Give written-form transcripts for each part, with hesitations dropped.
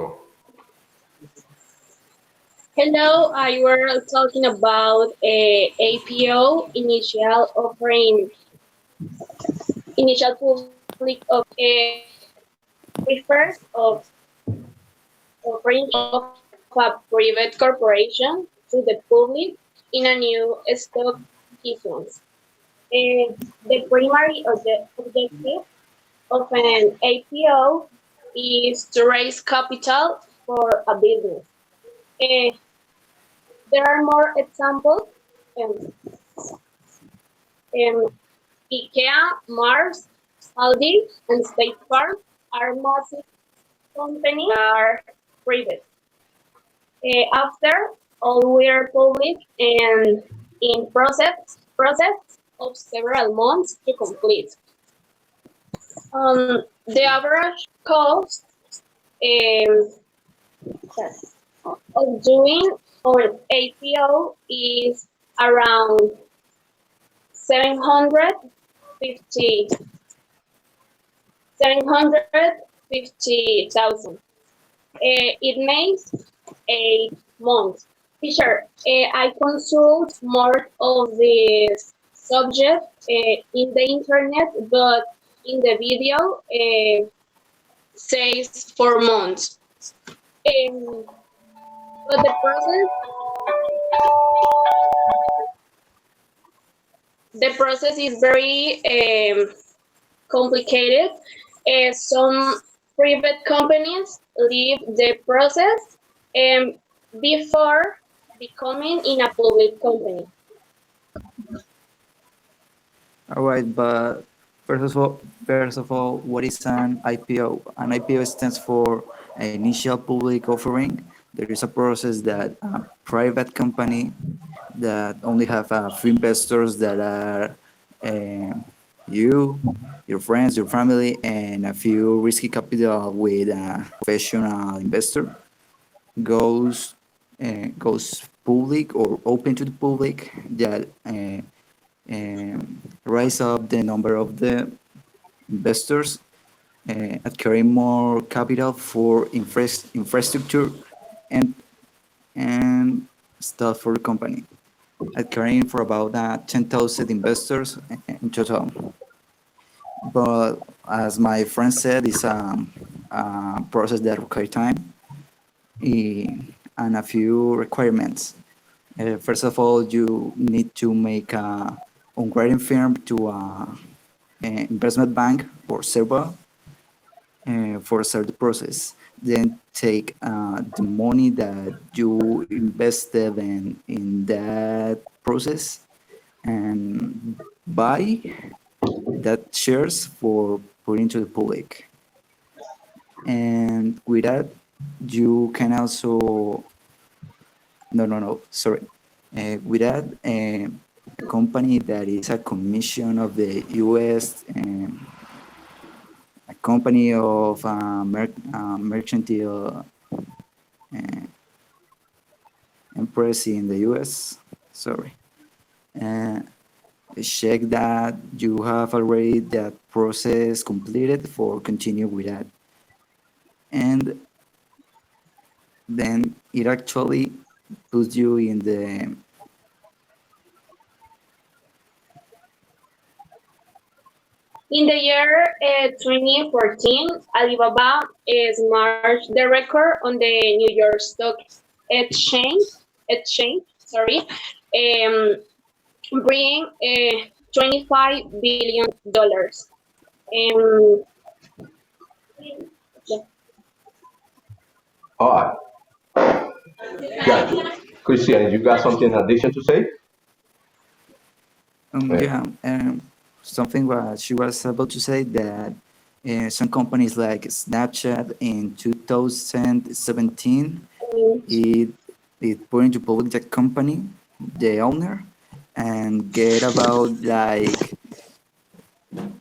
Go. Hello, I were talking about APO initial offering, initial public of refers of offering of a private corporation to the public in a new stock issuance. The primary objective of an APO is to raise capital for a business. Uh, there are more examples. Um, um, IKEA, Mars, Aldi, and State Farm are massive companies that are private. After all were public and in process of several months to complete. The average cost um, of doing our APO is around 750 750,000. It makes 8 months. Teacher, I consult more of this subject in the internet, but in the video says 4 months. Um, but the process is very complicated. Some private companies leave the process um, before becoming in a public company. All right, but first of all, what is an IPO? An IPO stands for initial public offering. There is a process that a private company that only have a few investors that are um you, your friends, your family, and a few risky capital with a professional investor goes public or open to the public that rise up the number of the investors, acquiring more capital for infrastructure and and stuff for the company, acquiring for about 10,000 investors in total. But as my friend said, it's a process that requires time and a few requirements. First of all, you need to make a underwriting firm to an investment bank or SERBA for start the process. Then take the money that you invested in that process and buy that shares for putting to the public. And with that, you can also no, sorry. With that, a company that is a commission of the U.S. A company of mercantile uh, empress in the U.S. Sorry. Uh, Check that you have already that process completed for continue with that. And then it actually puts you in the In the year 2014, Alibaba smashed the record on the New York Stock Exchange. Exchange, bringing $25 billion. Um, All right. Got you. Christian, you got something in addition to say? Yeah. yeah, something what she was about to say that some companies like Snapchat in 2017 it put into public the company, the owner, and get about like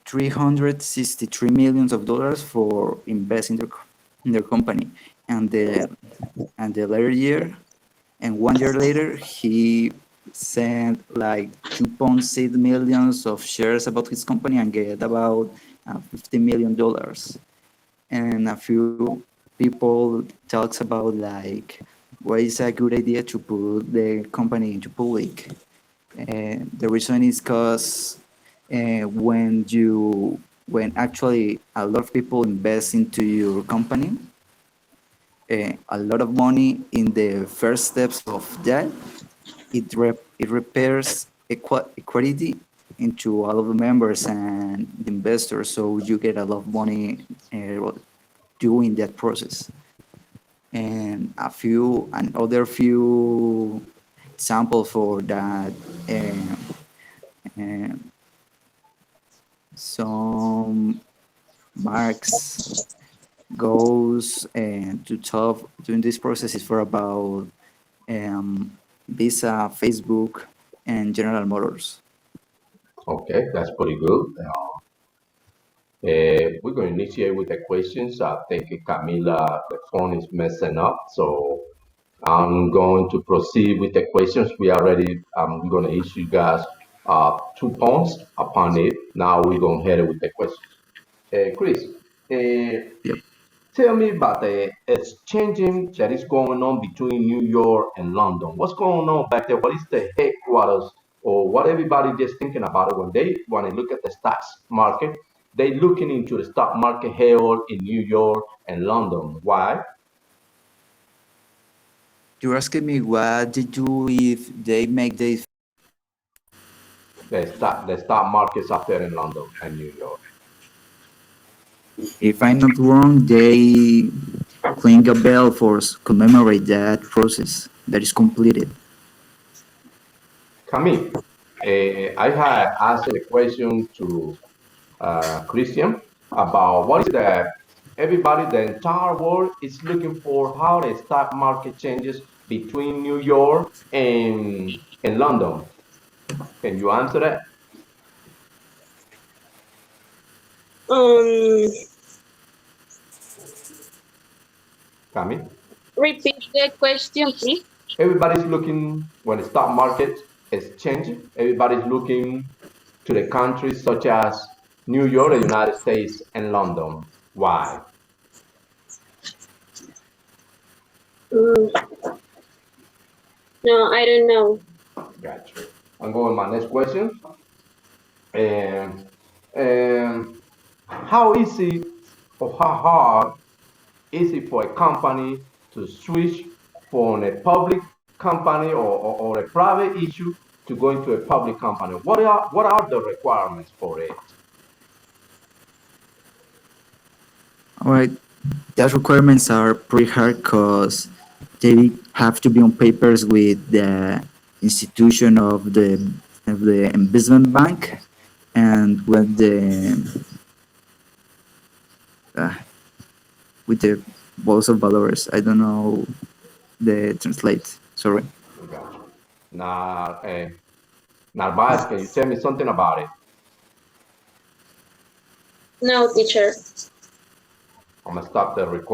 363 millions of dollars for invest in their company, and the later year and 1 year later he sent like 2.6 millions of shares about his company and get about $50 million. And a few people talks about like why is a good idea to put the company into public. The reason is because when actually a lot of people invest into your company, a lot of money in the first steps of that, it repairs equity into all of the members and the investors, so you get a lot of money doing that process. And another few example for that. Uh, some marks goes to top during this process is for about Visa, Facebook, and General Motors. Okay, that's pretty good. We're going to initiate with the questions. I think Camila, the phone is messing up, so I'm going to proceed with the questions. I'm going to issue you guys 2 points upon it. Now we're going to head it with the questions. Chris, uh, Yep. tell me about the exchanging that is going on between New York and London. What's going on back there? What is the headquarters or what everybody just thinking about it when they want to look at the stock market? They looking into the stock market held in New York and London. Why? You're asking me what they do if they make this. The stock markets up there in London and New York. If I'm not wrong, they cling a bell for commemorate that process that is completed. Camille, I had asked a question to Christian about what is that everybody, the entire world is looking for how the stock market changes between New York and London. Can you answer that, Um, Camille? Repeat the question, please. Everybody's looking when the stock market is changing. Everybody's looking to the countries such as New York, the United States, and London. Why? Mm, no, I don't know. Gotcha. I'm going to my next question. And how easy or how hard is it for a company to switch from a public company or a private issue to go into a public company? What are the requirements for it? All right, those requirements are pretty hard because they have to be on papers with the institution of the investment bank and uh, with the Bolsa of Valores. I don't know the translate. Sorry. Gotcha. Now, Narvaez, can you tell me something about it? No, teacher. I'm gonna stop the recording.